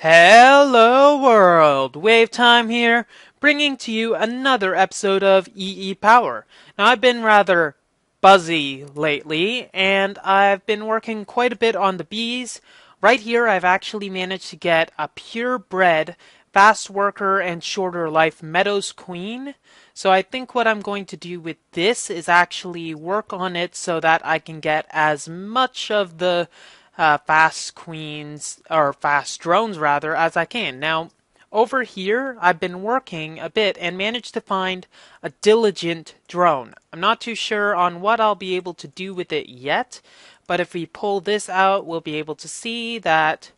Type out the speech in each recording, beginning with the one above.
Hello world, WayofTime here, bringing to you another episode of EEPower. Now I've been rather buzzy lately, and I've been working quite a bit on the bees. Right here I've actually managed to get a purebred, fast worker and shorter life Meadows Queen. So I think what I'm going to do with this is actually work on it so that I can get as much of the fast queens, or fast drones rather, as I can. Now, over here, I've been working a bit and managed to find a diligent drone. I'm not too sure on what I'll be able to do with it yet, but if we pull this out, we'll be able to see that,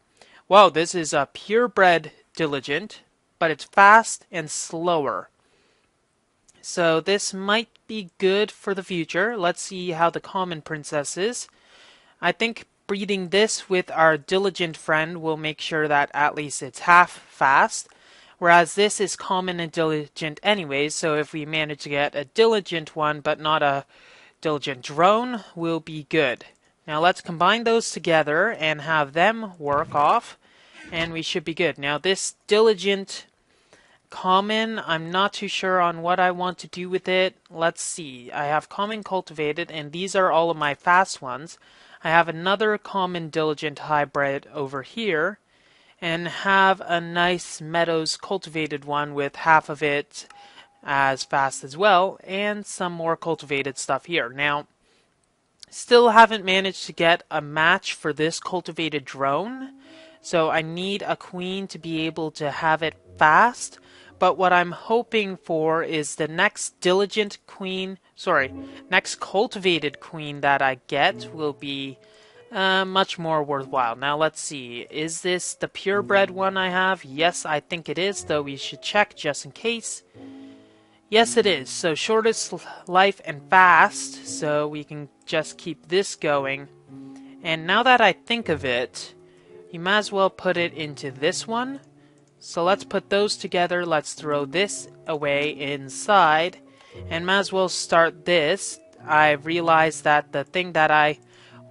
well, this is a purebred diligent, but it's fast and slower. So this might be good for the future. Let's see how the common princess is. I think breeding this with our diligent friend will make sure that at least it's half fast, whereas this is common and diligent anyways, so if we manage to get a diligent one but not a diligent drone, we'll be good. Now let's combine those together and have them work off, and we should be good. Now this diligent common, I'm not too sure on what I want to do with it. Let's see. I have common cultivated, and these are all of my fast ones. I have another common diligent hybrid over here, and have a nice meadows cultivated one with half of it as fast as well, and some more cultivated stuff here. Now, still haven't managed to get a match for this cultivated drone, so I need a queen to be able to have it fast. But what I'm hoping for is the next next cultivated queen that I get will be much more worthwhile. Now let's see, is this the purebred one I have? Yes, I think it is, though we should check just in case. Yes, it is. So shortest life and fast, so we can just keep this going. And now that I think of it, you might as well put it into this one. So let's put those together. Let's throw this away inside, and might as well start this. I realized that the thing that I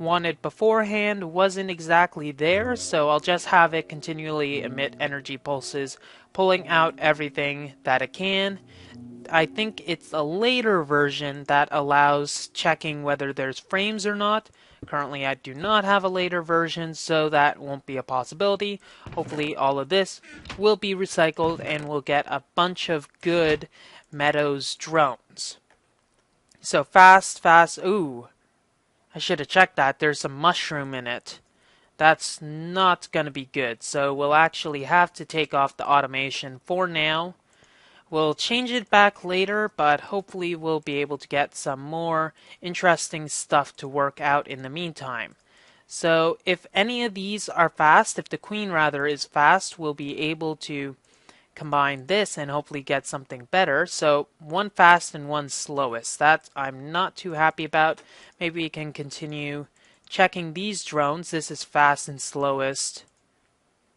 wanted beforehand wasn't exactly there, so I'll just have it continually emit energy pulses, pulling out everything that it can. I think it's a later version that allows checking whether there's frames or not. Currently I do not have a later version, so that won't be a possibility. Hopefully all of this will be recycled and we'll get a bunch of good Meadows drones. So fast, ooh, I should have checked that. There's a mushroom in it. That's not going to be good, so we'll actually have to take off the automation for now. We'll change it back later, but hopefully we'll be able to get some more interesting stuff to work out in the meantime. So if any of these are fast, if the queen rather is fast, we'll be able to combine this and hopefully get something better. So one fast and one slowest. That I'm not too happy about. Maybe we can continue checking these drones. This is fast and slowest.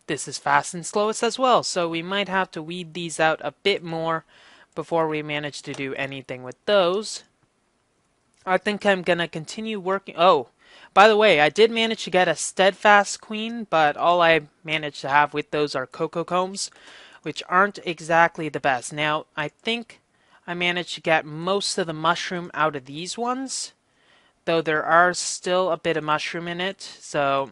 This is fast and slowest as well, so we might have to weed these out a bit more before we manage to do anything with those. I think I'm going to continue working. Oh, by the way, I did manage to get a steadfast queen, but all I managed to have with those are cocoa combs, which aren't exactly the best. Now, I think I managed to get most of the mushroom out of these ones, though there are still a bit of mushroom in it, so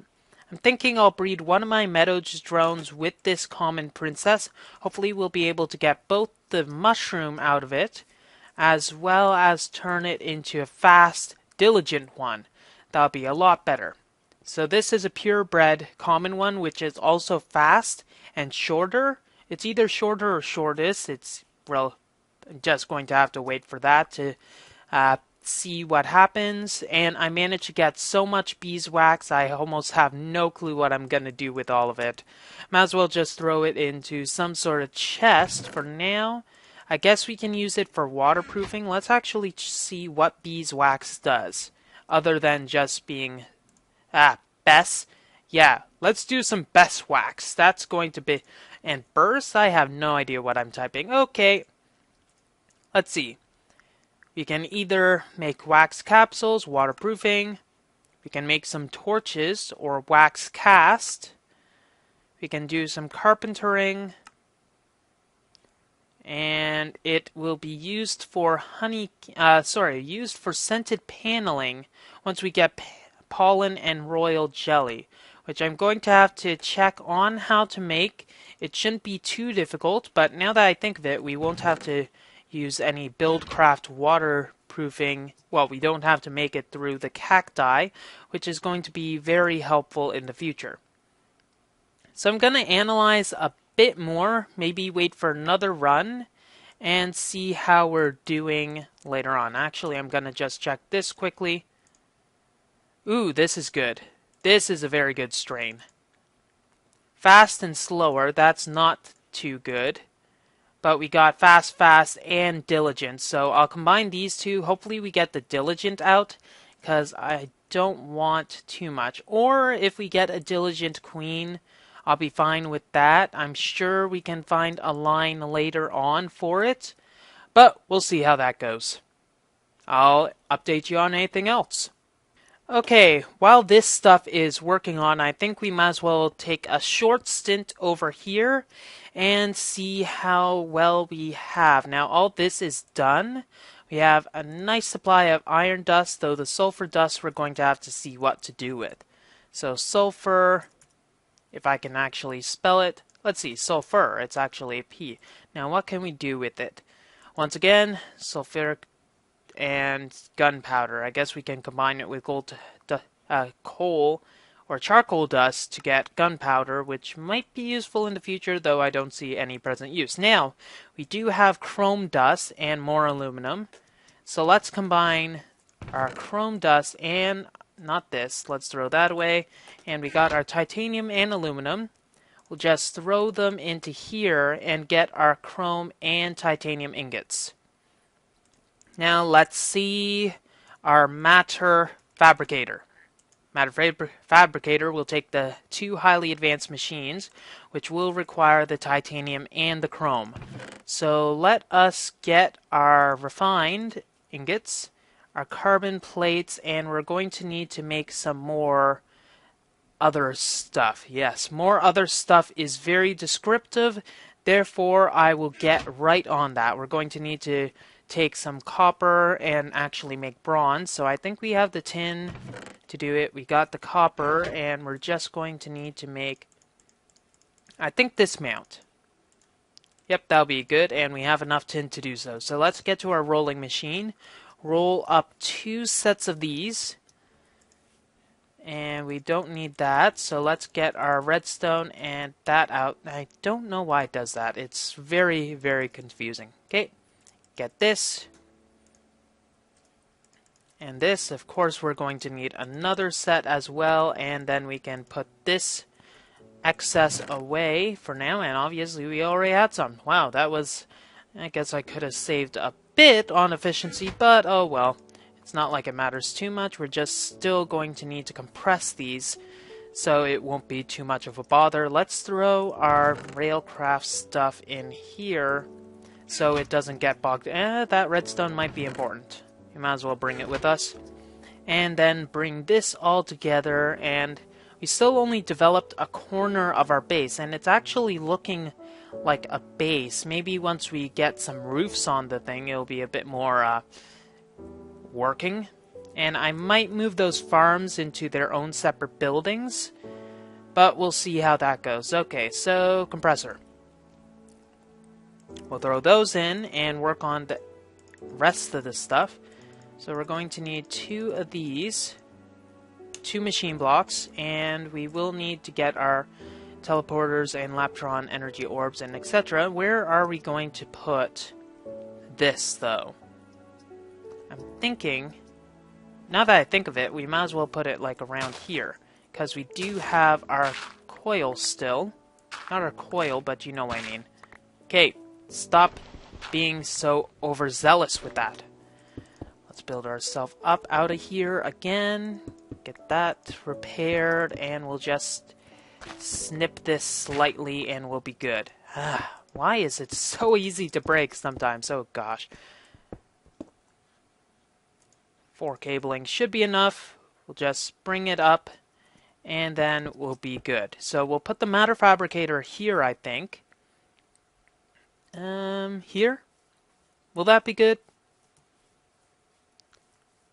I'm thinking I'll breed one of my Meadows drones with this common princess. Hopefully we'll be able to get both the mushroom out of it, as well as turn it into a fast, diligent one. That'll be a lot better. So this is a purebred common one, which is also fast and shorter. It's either shorter or shortest. I'm just going to have to wait for that to see what happens. And I managed to get so much beeswax, I almost have no clue what I'm going to do with all of it. Might as well just throw it into some sort of chest for now. I guess we can use it for waterproofing. Let's actually see what beeswax does, other than just being best. Yeah, let's do some best wax. That's going to be... And burst? I have no idea what I'm typing. Okay, let's see. We can either make wax capsules, waterproofing. We can make some torches or wax cast. We can do some carpentering. And it will be used for used for scented paneling once we get pollen and royal jelly, which I'm going to have to check on how to make. It shouldn't be too difficult, but now that I think of it, we won't have to use any Buildcraft waterproofing. Well, we don't have to make it through the cacti, which is going to be very helpful in the future. So I'm going to analyze a bit more, maybe wait for another run, and see how we're doing later on. Actually, I'm going to just check this quickly. Ooh, this is good. This is a very good strain. Fast and slower, that's not too good. But we got fast, fast, and diligent. So I'll combine these two. Hopefully we get the diligent out, because I don't want too much. Or if we get a diligent queen, I'll be fine with that. I'm sure we can find a line later on for it. But we'll see how that goes. I'll update you on anything else. Okay, while this stuff is working on, I think we might as well take a short stint over here and see how well we have. Now, all this is done. We have a nice supply of iron dust, though the sulfur dust we're going to have to see what to do with. So sulfur, if I can actually spell it. Let's see, sulfur, it's actually a P. Now, what can we do with it? Once again, sulfuric and gunpowder. I guess we can combine it with coal or charcoal dust to get gunpowder, which might be useful in the future, though I don't see any present use. Now, we do have chrome dust and more aluminum. So let's combine our chrome dust and, not this, let's throw that away. And we got our titanium and aluminum. We'll just throw them into here and get our chrome and titanium ingots. Now let's see our matter fabricator. Matter fabricator will take the two highly advanced machines, which will require the titanium and the chrome. So let us get our refined ingots, our carbon plates, and we're going to need to make some more other stuff. Yes, more other stuff is very descriptive, therefore I will get right on that. We're going to need to take some copper and actually make bronze. So I think we have the tin to do it. We got the copper, and we're just going to need to make, I think, this mount. Yep, that'll be good, and we have enough tin to do so. So let's get to our rolling machine. Roll up 2 sets of these. And we don't need that, so let's get our redstone and that out. I don't know why it does that. It's very, very confusing. Okay. Get this, and this. Of course, we're going to need another set as well, and then we can put this excess away for now, and obviously we already had some. Wow, that was, I guess I could have saved a bit on efficiency, but oh well. It's not like it matters too much. We're just still going to need to compress these, so it won't be too much of a bother. Let's throw our railcraft stuff in here, so it doesn't get bogged. That redstone might be important. You might as well bring it with us. And then bring this all together, and we still only developed a corner of our base, and it's actually looking like a base. Maybe once we get some roofs on the thing, it'll be a bit more working. And I might move those farms into their own separate buildings, but we'll see how that goes. Okay, so compressor. We'll throw those in and work on the rest of the stuff. So we're going to need 2 of these, 2 machine blocks, and we will need to get our teleporters and Laptron energy orbs and etc. Where are we going to put this, though? I'm thinking, now that I think of it, we might as well put it like around here, because we do have our coil still. Not our coil, but you know what I mean. Okay. Stop being so overzealous with that. Let's build ourselves up out of here again. Get that repaired, and we'll just snip this slightly and we'll be good. Why is it so easy to break sometimes? Oh gosh. 4 cabling should be enough. We'll just bring it up and then we'll be good. So we'll put the matter fabricator here, I think. Here? Will that be good?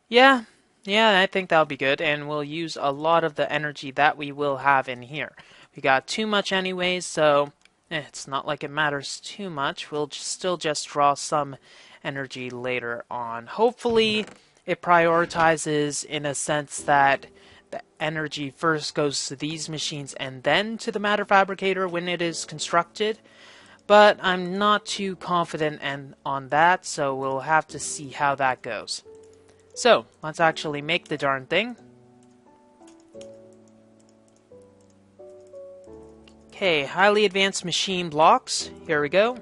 Yeah, I think that'll be good, and we'll use a lot of the energy that we will have in here. We got too much anyways, so it's not like it matters too much. We'll still just draw some energy later on. Hopefully, it prioritizes in a sense that the energy first goes to these machines and then to the matter fabricator when it is constructed. But I'm not too confident on that, so we'll have to see how that goes. So, let's actually make the darn thing. Okay, highly advanced machine blocks. Here we go.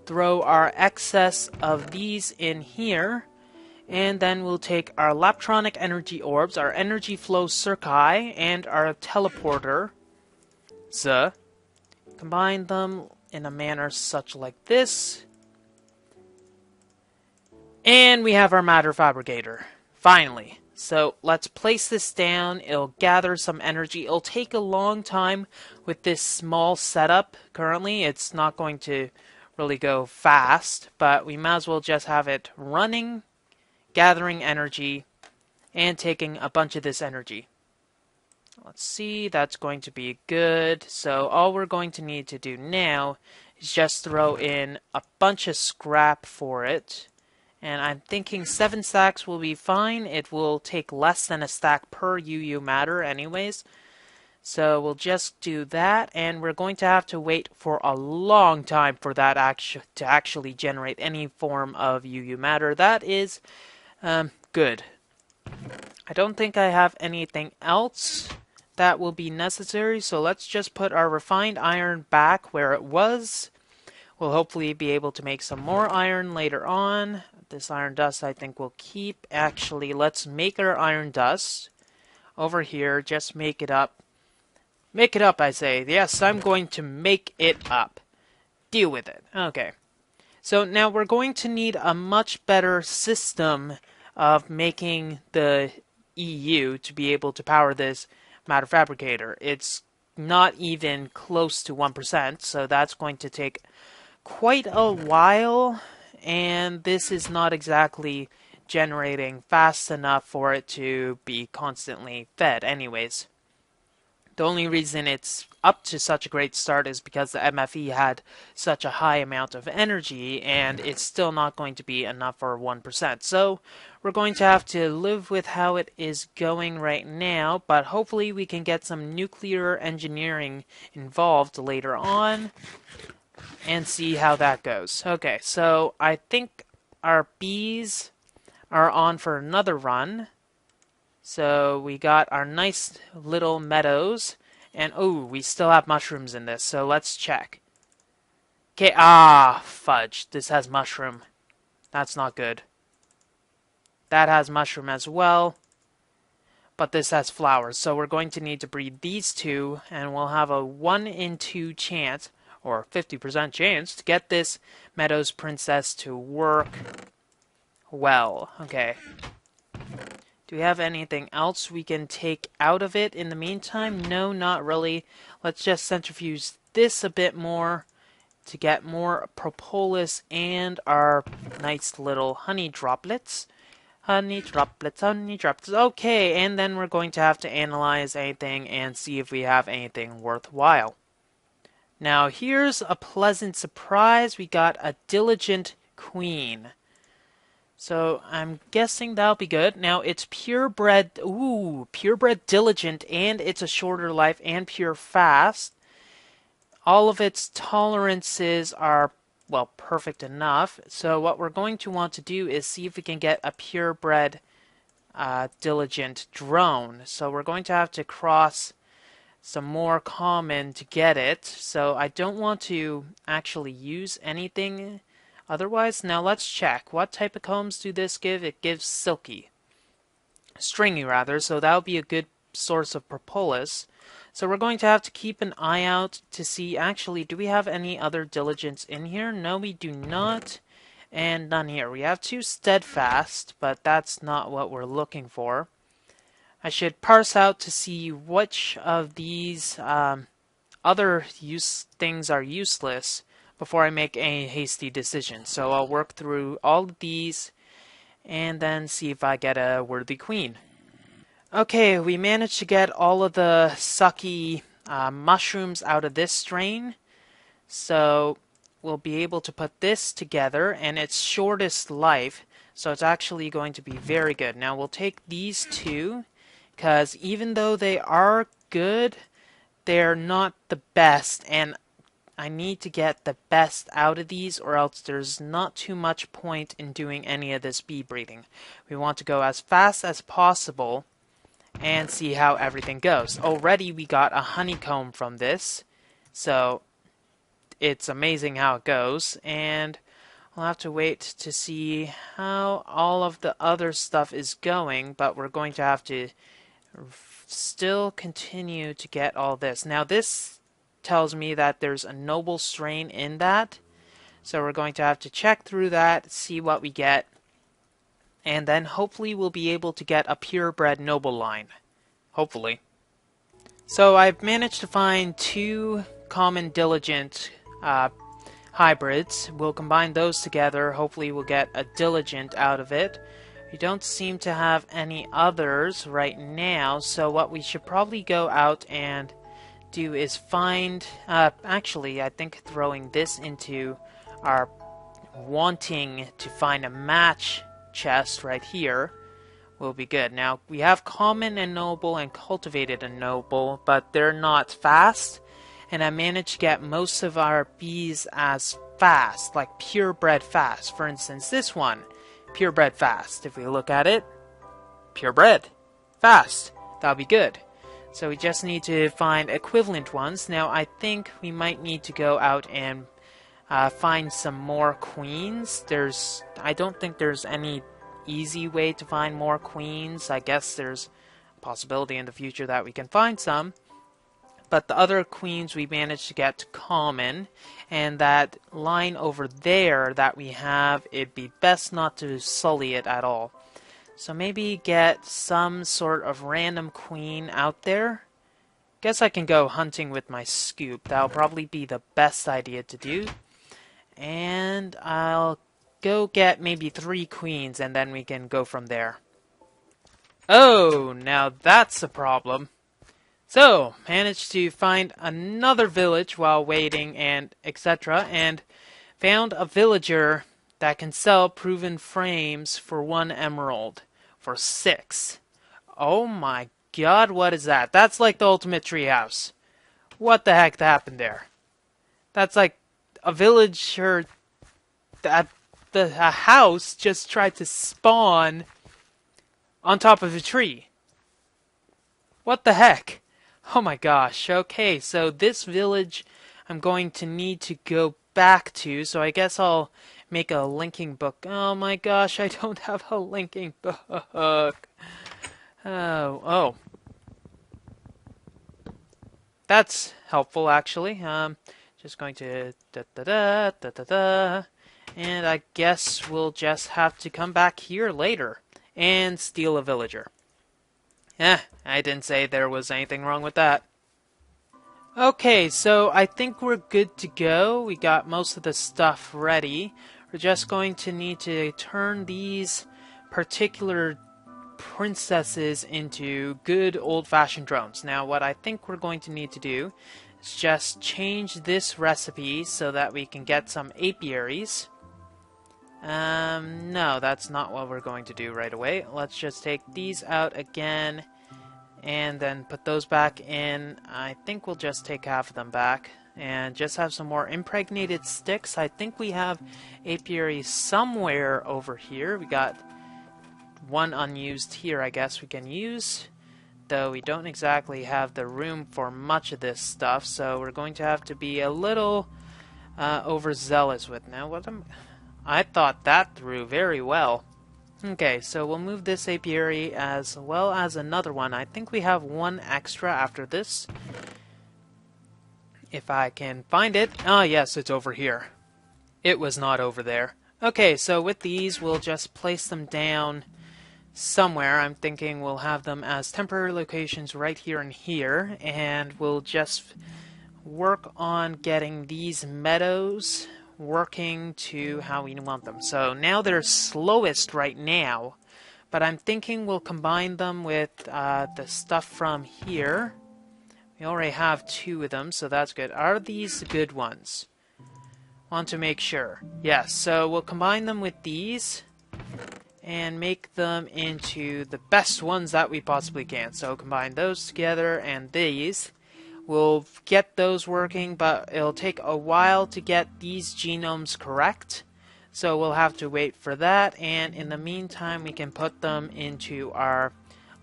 Throw our excess of these in here. And then we'll take our Laptronic energy orbs, our energy flow circi, and our teleporter. Combine them in a manner such like this. And we have our matter fabricator. Finally. So let's place this down. It'll gather some energy. It'll take a long time with this small setup currently. It's not going to really go fast, but we might as well just have it running, gathering energy, and taking a bunch of this energy. Let's see, that's going to be good. So all we're going to need to do now is just throw in a bunch of scrap for it. And I'm thinking 7 stacks will be fine. It will take less than a stack per UU matter anyways. So we'll just do that, and we're going to have to wait for a long time for that to actually generate any form of UU matter. That is good. I don't think I have anything else that will be necessary, so let's just put our refined iron back where it was. We'll hopefully be able to make some more iron later on. This iron dust I think we'll keep. Actually, let's make our iron dust over here. Just make it up. Make it up, I say. Yes, I'm going to make it up. Deal with it. Okay. So now we're going to need a much better system of making the EU to be able to power this matter fabricator. It's not even close to 1%, so that's going to take quite a while, and this is not exactly generating fast enough for it to be constantly fed anyways. The only reason it's up to such a great start is because the MFE had such a high amount of energy, and it's still not going to be enough for 1%. So we're going to have to live with how it is going right now, but hopefully we can get some nuclear engineering involved later on and see how that goes. Okay, so I think our bees are on for another run. So we got our nice little meadows, and oh, we still have mushrooms in this, so let's check. Okay, fudge, this has mushroom. That's not good. That has mushroom as well, but this has flowers, so we're going to need to breed these two, and we'll have a 1 in 2 chance, or 50% chance, to get this Meadows Princess to work well. Okay. Do we have anything else we can take out of it in the meantime? No, not really. Let's just centrifuge this a bit more to get more propolis and our nice little honey droplets. Honey droplets, honey droplets. Okay, and then we're going to have to analyze anything and see if we have anything worthwhile. Now, here's a pleasant surprise. We got a diligent queen. So I'm guessing that'll be good. Now it's purebred, purebred diligent, and it's a shorter life and pure fast. All of its tolerances are, well, perfect enough. So what we're going to want to do is see if we can get a purebred diligent drone. So we're going to have to cross some more common to get it. So I don't want to actually use anything otherwise. Now let's check. What type of combs do this give? It gives silky. Stringy rather, so that'll be a good source of propolis. So we're going to have to keep an eye out to see, actually, do we have any other diligence in here? No, we do not. And none here. We have 2 steadfast, but that's not what we're looking for. I should parse out to see which of these other things are useless before I make a hasty decision. So I'll work through all of these and then see if I get a worthy queen. Okay, we managed to get all of the sucky mushrooms out of this strain. So we'll be able to put this together, and it's shortest life, so it's actually going to be very good. Now we'll take these two, because even though they are good, they're not the best, and I need to get the best out of these, or else there's not too much point in doing any of this bee breeding. We want to go as fast as possible and see how everything goes. Already we got a honeycomb from this, so it's amazing how it goes, and we'll have to wait to see how all of the other stuff is going, but we're going to have to still continue to get all this. Now this tells me that there's a noble strain in that, so we're going to have to check through that, see what we get, and then hopefully we'll be able to get a purebred noble line. Hopefully. So I've managed to find two common diligent hybrids. We'll combine those together. Hopefully we'll get a diligent out of it. We don't seem to have any others right now, so what we should probably go out and do is find... actually, I think throwing this into our wanting to find a match chest right here will be good. Now, we have common and noble and cultivated and noble, but they're not fast, and I managed to get most of our bees as fast, like purebred fast. For instance, this one, purebred fast. If we look at it, purebred fast. That'll be good. So we just need to find equivalent ones. Now, I think we might need to go out and find some more queens. I don't think there's any easy way to find more queens. I guess there's a possibility in the future that we can find some. But the other queens we managed to get to common, and that line over there that we have, it'd be best not to sully it at all. So maybe get some sort of random queen out there. Guess I can go hunting with my scoop. That'll probably be the best idea to do. And I'll go get maybe 3 queens, and then we can go from there. Oh, now that's a problem. So, managed to find another village while waiting and etc. And found a villager that can sell proven frames for 1 emerald for 6. Oh my god, what is that? That's like the ultimate treehouse. What the heck happened there? That's like a villager that a house just tried to spawn on top of a tree. What the heck? Oh my gosh. Okay, so this village I'm going to need to go back to, so I guess I'll make a linking book. Oh my gosh, I don't have a linking book. Oh. That's helpful, actually. Just going to and I guess we'll just have to come back here later and steal a villager. I didn't say there was anything wrong with that. Okay, so I think we're good to go. We got most of the stuff ready. We're just going to need to turn these particular princesses into good old-fashioned drones. Now, what I think we're going to need to do is just change this recipe so that we can get some apiaries. No, that's not what we're going to do right away. Let's just take these out again and then put those back in. I think we'll just take half of them back and just have some more impregnated sticks. I think we have apiaries somewhere over here. We got one unused here, I guess we can use, though we don't exactly have the room for much of this stuff, so we're going to have to be a little overzealous with. Now, I thought that through very well. Okay, so we'll move this apiary as well as another one. I think we have one extra after this, if I can find it. Ah, yes, it's over here. It was not over there. Okay, so with these, we'll just place them down somewhere. I'm thinking we'll have them as temporary locations right here and here, and we'll just work on getting these meadows working to how we want them. So now they're slowest right now, but I'm thinking we'll combine them with the stuff from here. We already have 2 of them, so that's good. Are these good ones? Want to make sure. Yes, so we'll combine them with these and make them into the best ones that we possibly can. So combine those together and these. We'll get those working, but it'll take a while to get these genomes correct. So we'll have to wait for that, and in the meantime we can put them into our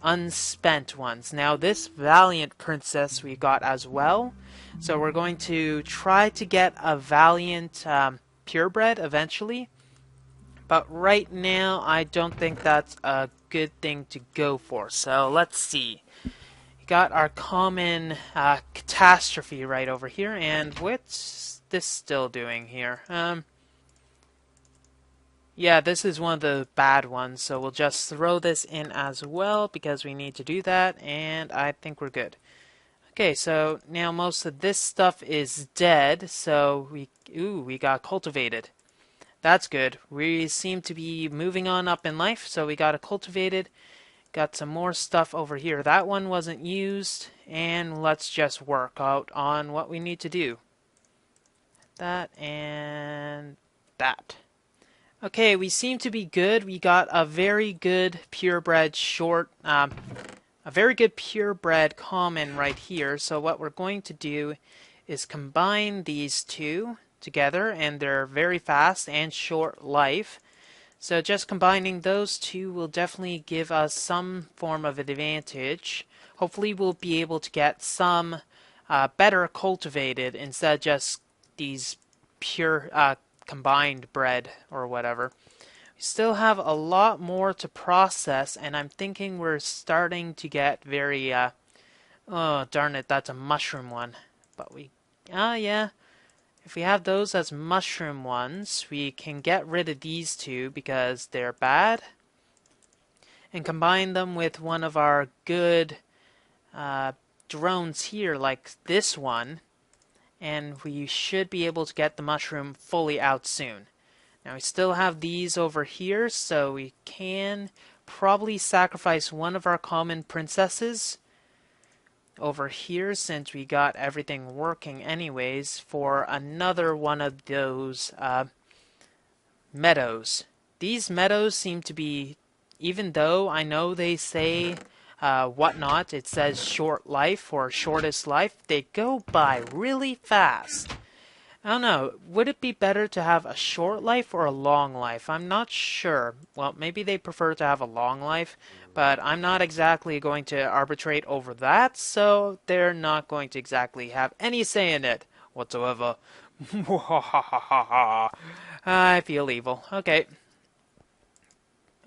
unspent ones. Now this Valiant Princess we got as well, so we're going to try to get a Valiant purebred eventually, but right now I don't think that's a good thing to go for. So let's see. We got our common catastrophe right over here, and what's this still doing here? Yeah, this is one of the bad ones, so we'll just throw this in as well because we need to do that, and I think we're good. Okay, so now most of this stuff is dead, so we got cultivated. That's good. We seem to be moving on up in life, so we got it cultivated. Got some more stuff over here. That one wasn't used, and let's just work out on what we need to do. That and that. Okay, we seem to be good. We got a very good purebred a very good purebred common right here. So what we're going to do is combine these 2 together, and they're very fast and short life. So just combining those 2 will definitely give us some form of advantage. Hopefully we'll be able to get some better cultivated instead of just these pure combined bred or whatever. We still have a lot more to process, and I'm thinking we're starting to get very oh darn it, that's a mushroom one. But yeah, if we have those as mushroom ones, we can get rid of these 2 because they're bad and combine them with one of our good drones here, like this one, and we should be able to get the mushroom fully out soon. Now we still have these over here, so we can probably sacrifice one of our common princesses over here, since we got everything working anyways, for another one of those meadows. These meadows seem to be, even though I know they say whatnot, it says short life or shortest life, they go by really fast. I don't know, would it be better to have a short life or a long life? I'm not sure. Well, maybe they prefer to have a long life, but I'm not exactly going to arbitrate over that, so they're not going to exactly have any say in it whatsoever. I feel evil. Okay.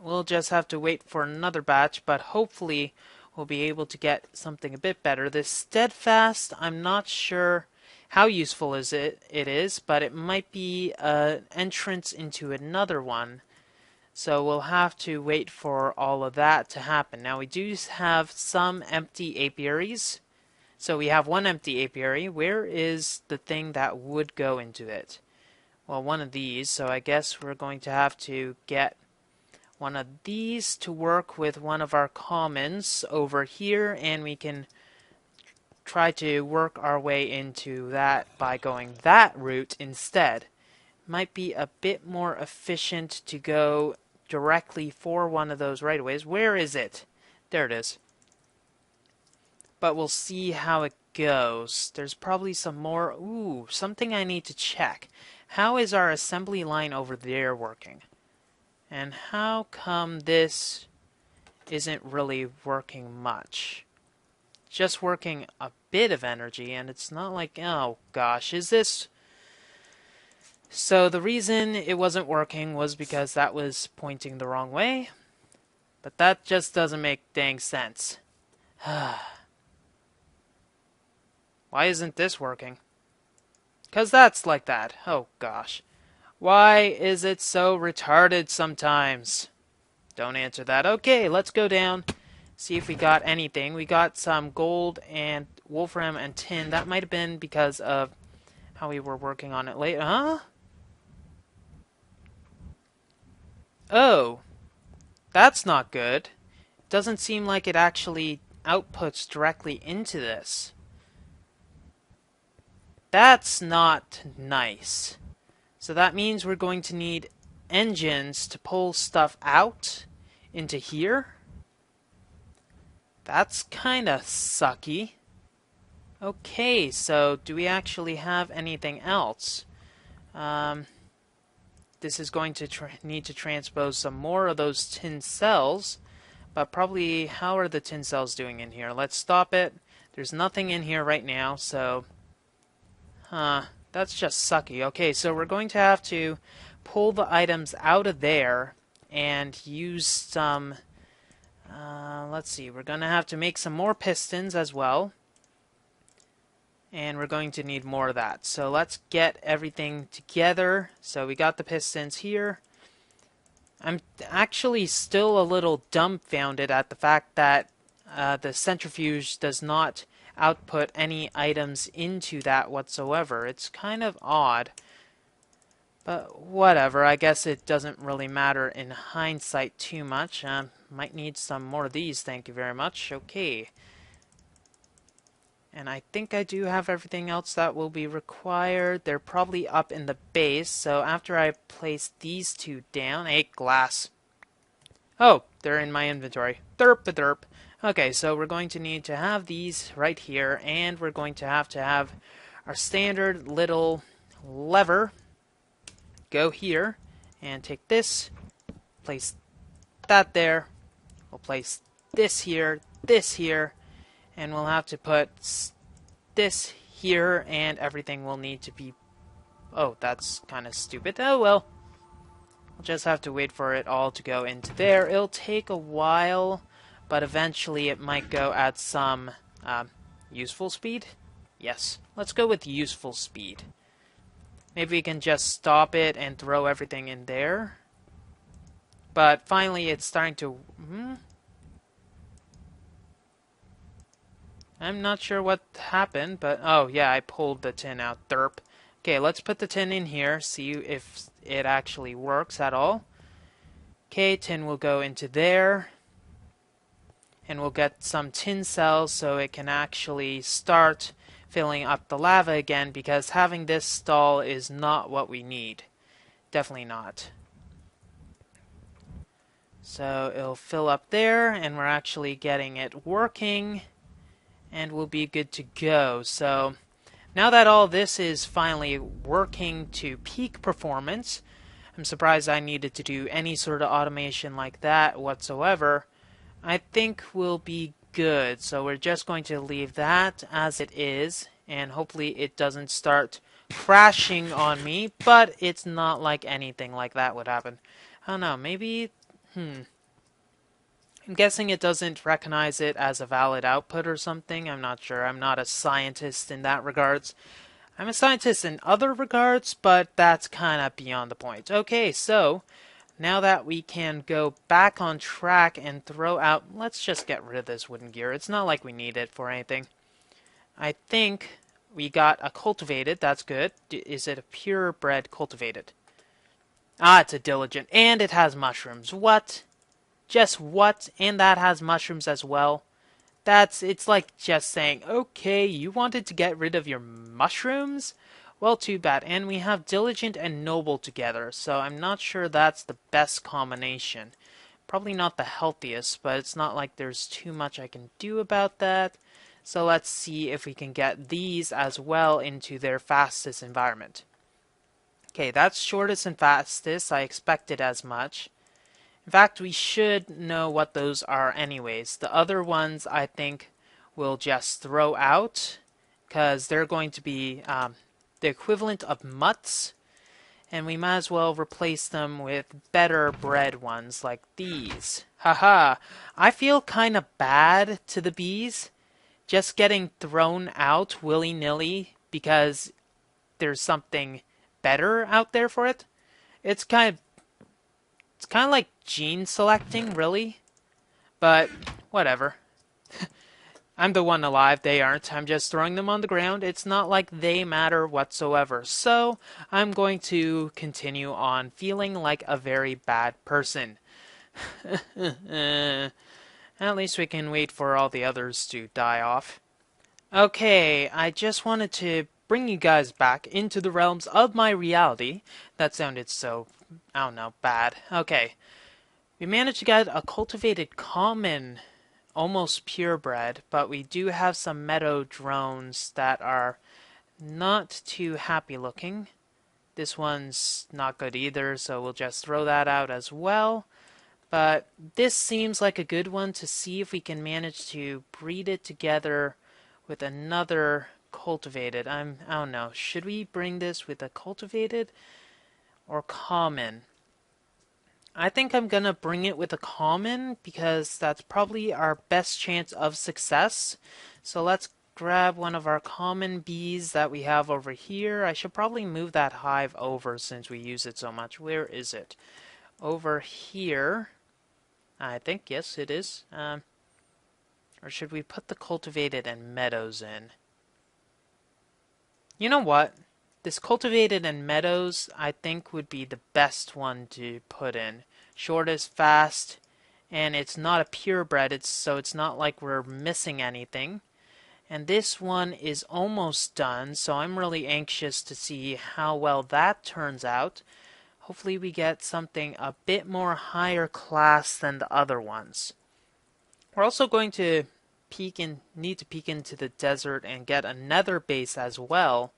We'll just have to wait for another batch, but hopefully we'll be able to get something a bit better. This steadfast, I'm not sure how useful it is, but it might be an entrance into another one. So we'll have to wait for all of that to happen. Now we do have some empty apiaries. So we have one empty apiary. Where is the thing that would go into it? Well, one of these, so I guess we're going to have to get one of these to work with one of our commons over here, and we can try to work our way into that by going that route instead. Might be a bit more efficient to go directly for one of those right-of-ways. Where is it? There it is. But we'll see how it goes. There's probably some more. Ooh, something I need to check. How is our assembly line over there working? And how come this isn't really working much? Just working a bit of energy, and it's not like, oh gosh, is this... So the reason it wasn't working was because that was pointing the wrong way, but that just doesn't make dang sense. Why isn't this working? 'Cause that's like that. Oh gosh. Why is it so retarded sometimes? Don't answer that. Okay, let's go down. See if we got anything. We got some gold and wolfram and tin. That might have been because of how we were working on it late. Huh? Oh, that's not good. Doesn't seem like it actually outputs directly into this. That's not nice. So that means we're going to need engines to pull stuff out into here. That's kind of sucky. Okay, so do we actually have anything else? This is going to need to transpose some more of those tin cells. But probably, how are the tin cells doing in here? Let's stop it. There's nothing in here right now, so... that's just sucky. Okay, so we're going to have to pull the items out of there and use some... let's see, we're going to have to make some more pistons as well. And we're going to need more of that. So let's get everything together. So we got the pistons here. I'm actually still a little dumbfounded at the fact that the centrifuge does not output any items into that whatsoever. It's kind of odd. But whatever, I guess it doesn't really matter in hindsight too much. Might need some more of these, thank you very much. Okay. And I think I do have everything else that will be required. They're probably up in the base, so after I place these two down... Hey, glass. Oh, they're in my inventory. Derp-a-derp. Okay, so we're going to need to have these right here, and we're going to have our standard little lever go here, and take this, place that there, we'll place this here, and we'll have to put this here, and everything will need to be... Oh, that's kind of stupid. Oh, well. We'll just have to wait for it all to go into there. It'll take a while, but eventually it might go at some useful speed. Yes, let's go with useful speed. Maybe we can just stop it and throw everything in there. But finally it's starting to... I'm not sure what happened, but... Oh, yeah, I pulled the tin out. Derp. Okay, let's put the tin in here, see if it actually works at all. Okay, tin will go into there. And we'll get some tin cells so it can actually start filling up the lava again, because having this stall is not what we need. Definitely not. So it'll fill up there, and we're actually getting it working. And we'll be good to go. So now that all this is finally working to peak performance, I'm surprised I needed to do any sort of automation like that whatsoever. I think we'll be good. So we're just going to leave that as it is, and hopefully it doesn't start crashing on me, but it's not like anything like that would happen. I don't know, maybe... I'm guessing it doesn't recognize it as a valid output or something. I'm not sure. I'm not a scientist in that regards. I'm a scientist in other regards, but that's kind of beyond the point. Okay, so now that we can go back on track and throw out... Let's just get rid of this wooden gear. It's not like we need it for anything. I think we got a cultivated. That's good. Is it a purebred cultivated? Ah, it's a diligent. And it has mushrooms. What? Just what? And that has mushrooms as well. It's like just saying, okay, you wanted to get rid of your mushrooms? Well, too bad. And we have diligent and noble together, so I'm not sure that's the best combination. Probably not the healthiest, but it's not like there's too much I can do about that. So let's see if we can get these as well into their fastest environment. Okay, that's shortest and fastest. I expected as much. In fact, we should know what those are anyways. The other ones, I think, we'll just throw out, because they're going to be the equivalent of mutts, and we might as well replace them with better bred ones like these. Haha! I feel kind of bad to the bees, just getting thrown out willy-nilly because there's something better out there for it. It's kind of It's kind of like gene selecting, really. But, whatever. I'm the one alive, they aren't. I'm just throwing them on the ground. It's not like they matter whatsoever. So, I'm going to continue on feeling like a very bad person. At least we can wait for all the others to die off. Okay, I just wanted to bring you guys back into the realms of my reality. That sounded so, I don't know, bad. Okay, we managed to get a cultivated common, almost purebred, but we do have some meadow drones that are not too happy looking. This one's not good either, so we'll just throw that out as well. But this seems like a good one to see if we can manage to breed it together with another cultivated. I don't know. Should we bring this with a cultivated or common? I think I'm gonna bring it with a common because that's probably our best chance of success. So let's grab one of our common bees that we have over here. I should probably move that hive over since we use it so much. Where is it? Over here. I think, yes, it is. Or should we put the cultivated and meadows in? You know what? This cultivated and meadows, I think, would be the best one to put in. Shortest, fast, and it's not a purebred, so it's not like we're missing anything. And this one is almost done, so I'm really anxious to see how well that turns out. Hopefully we get something a bit more higher class than the other ones. We're also going to need to peek into the desert and get another base as well,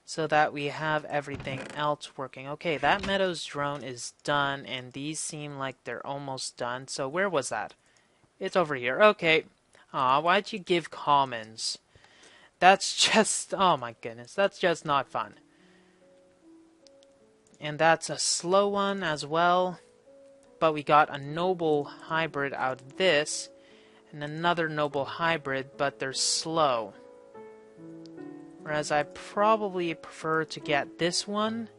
so that we have everything else working. Okay, that Meadows drone is done, and these seem like they're almost done. So where was that? It's over here. Okay. Aw, why'd you give commons? That's just, oh my goodness, that's just not fun. And that's a slow one as well. But we got a noble hybrid out of this, and another noble hybrid, but they're slow. Whereas I probably prefer to get this one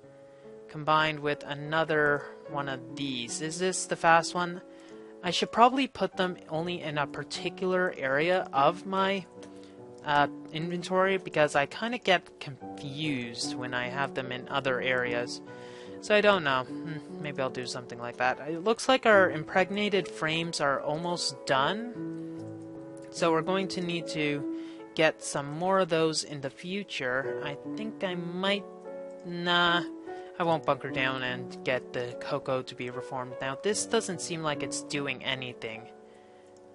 combined with another one of these. Is this the fast one? I should probably put them only in a particular area of my inventory because I kind of get confused when I have them in other areas. So I don't know. Maybe I'll do something like that. It looks like our impregnated frames are almost done. So we're going to need to get some more of those in the future. I think I might... Nah, I won't bunker down and get the cocoa to be reformed. Now, this doesn't seem like it's doing anything.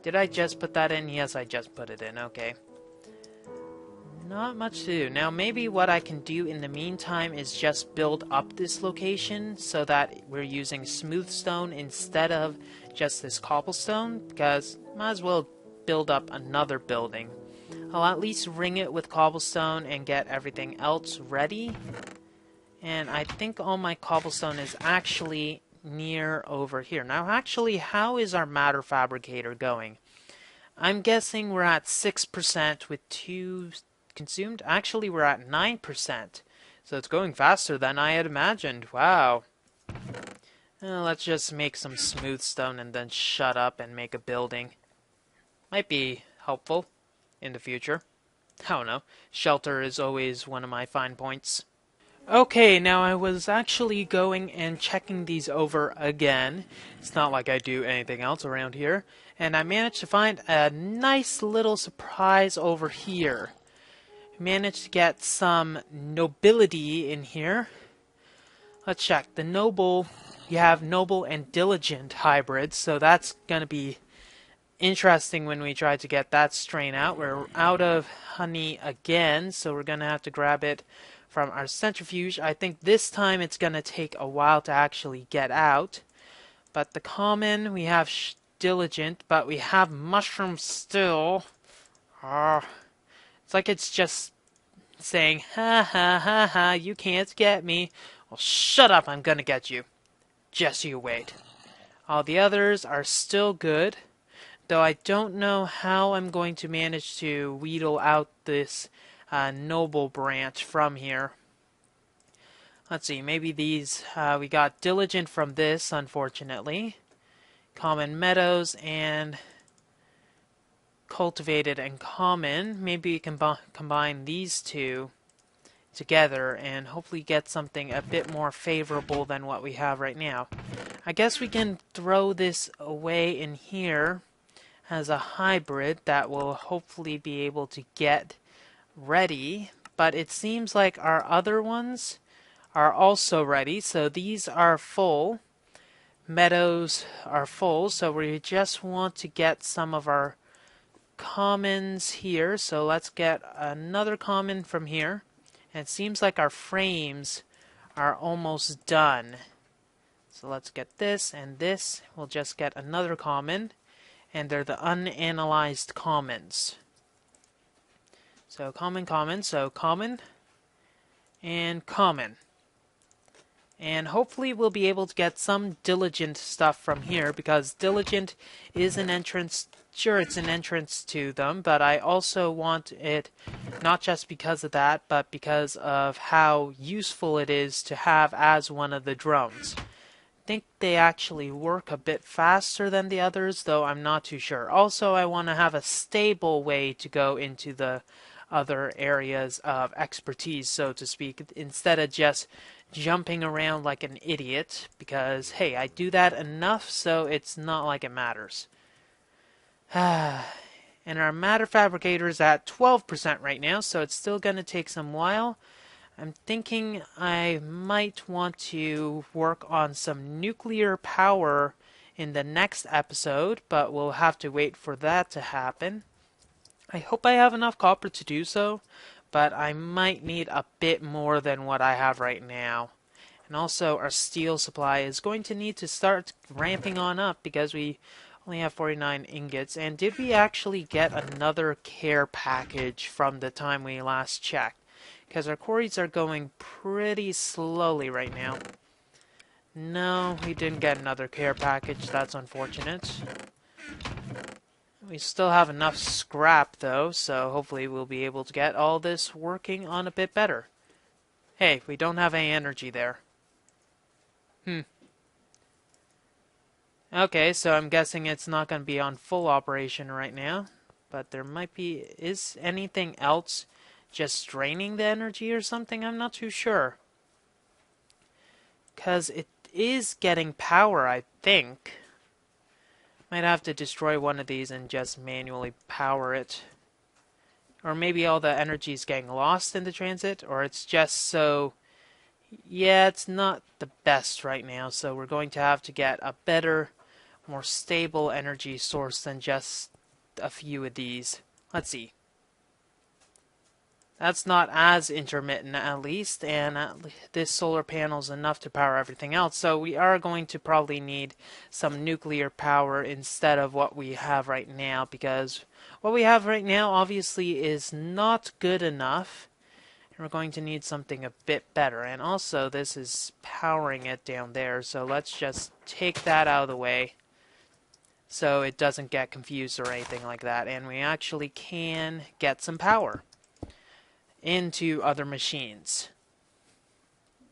Did I just put that in? Yes, I just put it in. Okay. Not much to do. Now, maybe what I can do in the meantime is just build up this location so that we're using smooth stone instead of just this cobblestone, because might as well build up another building. I'll at least ring it with cobblestone and get everything else ready. And I think all my cobblestone is actually near over here. Now, actually, how is our matter fabricator going? I'm guessing we're at 6% with 2 consumed. Actually, we're at 9%. So it's going faster than I had imagined. Wow. Let's just make some smooth stone and then shut up and make a building. Might be helpful in the future. I don't know. Shelter is always one of my fine points. Okay, now I was actually going and checking these over again. It's not like I do anything else around here. And I managed to find a nice little surprise over here. Managed to get some nobility in here. Let's check. The noble, you have noble and diligent hybrids, so that's going to be interesting when we try to get that strain out. We're out of honey again, so we're going to have to grab it from our centrifuge. I think this time it's going to take a while to actually get out. But the common, we have diligent, but we have mushroom still. It's like it's just saying, ha ha ha ha, you can't get me. Well, shut up, I'm gonna get you. Just you wait. All the others are still good, though I don't know how I'm going to manage to wheedle out this noble branch from here. Let's see, maybe these, we got diligent from this, unfortunately. Common meadows and cultivated and common. Maybe we can combine these two together and hopefully get something a bit more favorable than what we have right now. I guess we can throw this away in here as a hybrid that will hopefully be able to get ready, but it seems like our other ones are also ready, so these are full. Meadows are full, so we just want to get some of our commons here, so let's get another common from here. And it seems like our frames are almost done. So let's get this and this. We'll just get another common, and they're the unanalyzed commons. So common, common, so common and common. And hopefully we'll be able to get some diligent stuff from here, because diligent is an entrance. Sure, it's an entrance to them, but I also want it not just because of that, but because of how useful it is to have as one of the drones. I think they actually work a bit faster than the others, though I'm not too sure. Also, I want to have a stable way to go into the other areas of expertise, so to speak, instead of just jumping around like an idiot, because, hey, I do that enough, so it's not like it matters. And our matter fabricator is at 12% right now, so it's still going to take some while. I'm thinking I might want to work on some nuclear power in the next episode, but we'll have to wait for that to happen. I hope I have enough copper to do so, but I might need a bit more than what I have right now. And also our steel supply is going to need to start ramping on up because we only have 49 ingots. And did we actually get another care package from the time we last checked? Because our quarries are going pretty slowly right now. No, we didn't get another care package. That's unfortunate. We still have enough scrap though, so hopefully we'll be able to get all this working on a bit better. Hey, we don't have any energy there. Okay, so I'm guessing it's not going to be on full operation right now, but there might be. Is anything else just draining the energy or something? I'm not too sure. Because it is getting power, I think. Might have to destroy one of these and just manually power it. Or maybe all the energy is getting lost in the transit, or it's just so... Yeah, it's not the best right now, so we're going to have to get a better, more stable energy source than just a few of these. Let's see. That's not as intermittent, at least, and this solar panel is enough to power everything else. So we are going to probably need some nuclear power instead of what we have right now, because what we have right now obviously is not good enough. And we're going to need something a bit better. And also, this is powering it down there, so let's just take that out of the way so it doesn't get confused or anything like that. And we actually can get some power into other machines.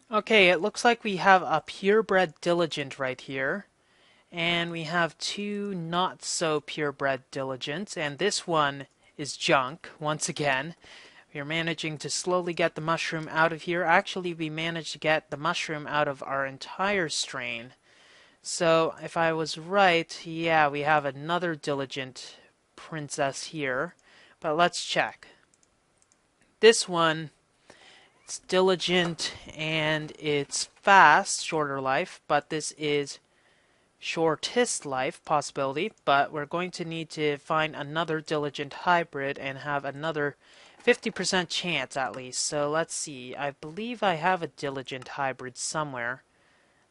Okay, it looks like we have a purebred diligent right here, and we have two not so purebred diligents, and this one is junk once again. We are managing to slowly get the mushroom out of here. Actually, we managed to get the mushroom out of our entire strain. So if I was right, yeah, we have another diligent princess here, but let's check. This one, it's diligent and it's fast, shorter life, but this is shortest life possibility, but we're going to need to find another diligent hybrid and have another 50% chance at least. So let's see, I believe I have a diligent hybrid somewhere.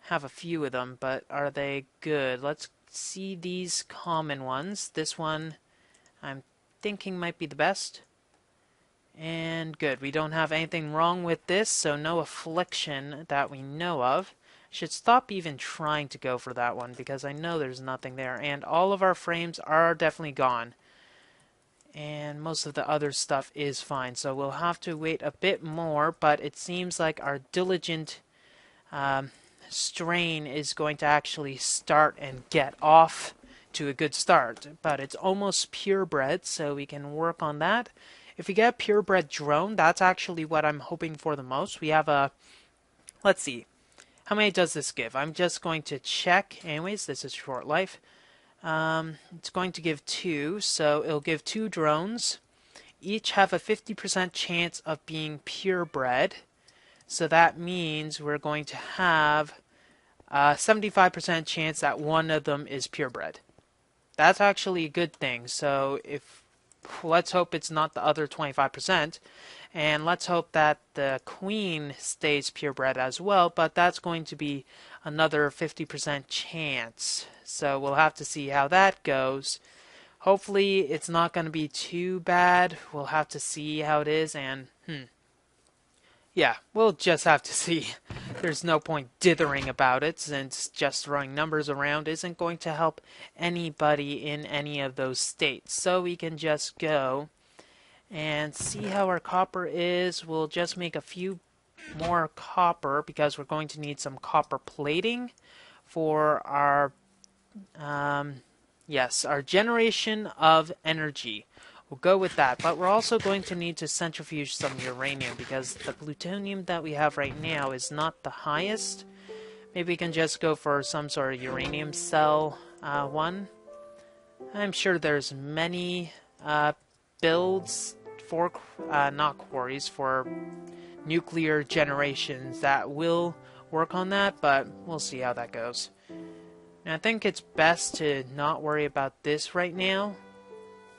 I have a few of them, but are they good? Let's see these common ones. This one I'm thinking might be the best. And good, we don't have anything wrong with this, so no affliction that we know of. Should stop even trying to go for that one because I know there's nothing there. And all of our frames are definitely gone. And most of the other stuff is fine, so we'll have to wait a bit more, but it seems like our diligent strain is going to actually start and get off to a good start. But it's almost purebred, so we can work on that. If we get a purebred drone, that's actually what I'm hoping for the most. We have a, let's see, how many does this give? I'm just going to check. Anyways, this is short life. It's going to give 2, so it'll give 2 drones. Each have a 50% chance of being purebred. So that means we're going to have a 75% chance that one of them is purebred. That's actually a good thing. So let's hope it's not the other 25%. And let's hope that the queen stays purebred as well, but that's going to be another 50% chance. So we'll have to see how that goes. Hopefully it's not going to be too bad. We'll have to see how it is, and yeah, we'll just have to see. There's no point dithering about it, since just throwing numbers around isn't going to help anybody in any of those states. So we can just go and see how our copper is. We'll just make a few more copper because we're going to need some copper plating for our yes, our generation of energy. We'll go with that, but we're also going to need to centrifuge some uranium because the plutonium that we have right now is not the highest. Maybe we can just go for some sort of uranium cell one. I'm sure there's many builds for, not quarries, for nuclear generations that will work on that, but we'll see how that goes. And I think it's best to not worry about this right now.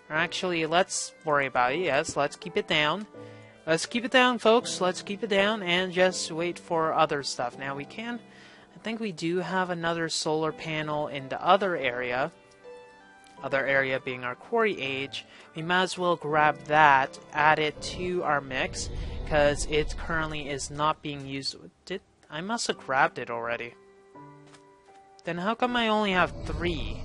Or actually, let's worry about it. Yes, let's keep it down. Let's keep it down, folks. Let's keep it down and just wait for other stuff. Now we can, I think we do have another solar panel in the other area. Other area being our quarry age. We might as well grab that, add it to our mix, because it currently is not being used. I must have grabbed it already. Then how come I only have 3?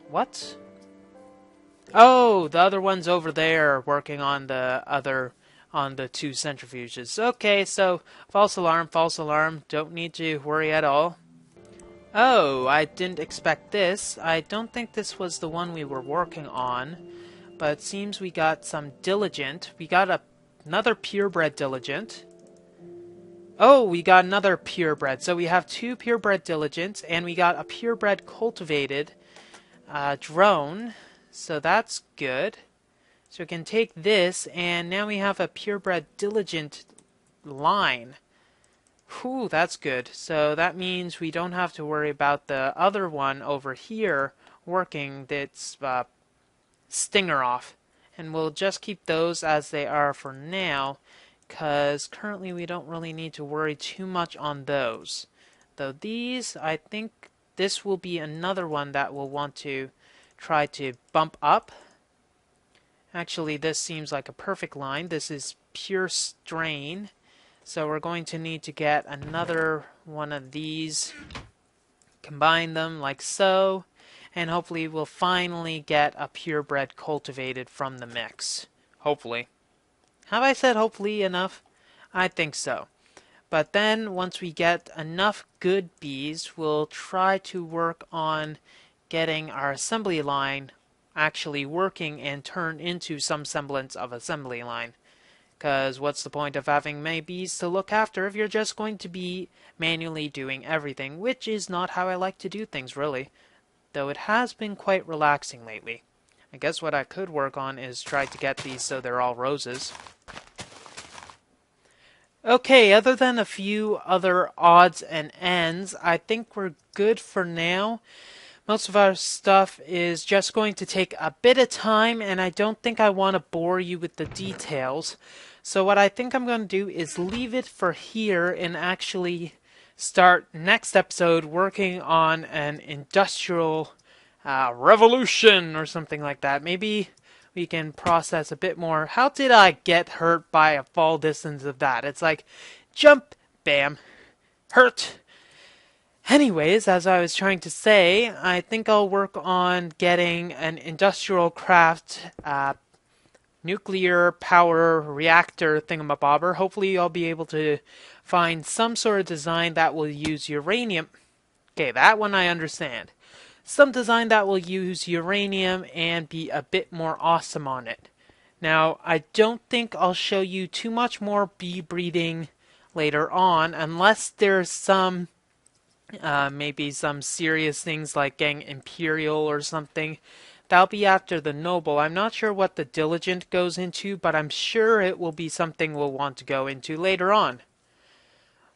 What? Oh, the other one's over there working on the 2 centrifuges. Okay, so false alarm, don't need to worry at all. Oh, I didn't expect this. I don't think this was the one we were working on, but it seems we got some diligent. We got another purebred diligent. Oh, we got another purebred. So we have 2 purebred diligents, and we got a purebred cultivated drone. So that's good. So we can take this, and now we have a purebred diligent line. Whew, that's good. So that means we don't have to worry about the other one over here working its stinger off. And we'll just keep those as they are for now, because currently we don't really need to worry too much on those. Though these, I think this will be another one that we'll want to try to bump up. Actually, this seems like a perfect line. This is pure strain. So we're going to need to get another one of these, combine them like so, and hopefully we'll finally get a purebred cultivated from the mix. Hopefully. Have I said hopefully enough? I think so. But then once we get enough good bees, we'll try to work on getting our assembly line actually working and turn into some semblance of assembly line. Because what's the point of having many bees to look after if you're just going to be manually doing everything, which is not how I like to do things, really. Though it has been quite relaxing lately. I guess what I could work on is try to get these so they're all roses. Okay, other than a few other odds and ends, I think we're good for now. Most of our stuff is just going to take a bit of time, and I don't think I want to bore you with the details. So what I think I'm going to do is leave it for here and actually start next episode working on an industrial revolution or something like that. Maybe we can process a bit more. How did I get hurt by a fall distance of that? It's like, jump, bam, hurt. Anyways, as I was trying to say, I think I'll work on getting an industrial craft nuclear power reactor thingamabobber. Hopefully I'll be able to find some sort of design that will use uranium. Okay, that one I understand. Some design that will use uranium and be a bit more awesome on it. Now, I don't think I'll show you too much more bee breeding later on, unless there's some, maybe some serious things like getting Imperial or something. That'll be after the Noble. I'm not sure what the Diligent goes into, but I'm sure it will be something we'll want to go into later on.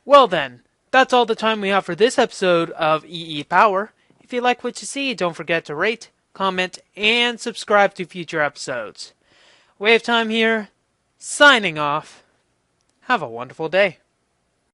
Well then, that's all the time we have for this episode of EEPower. If you like what you see, don't forget to rate, comment, and subscribe to future episodes. WayofTime here, signing off. Have a wonderful day.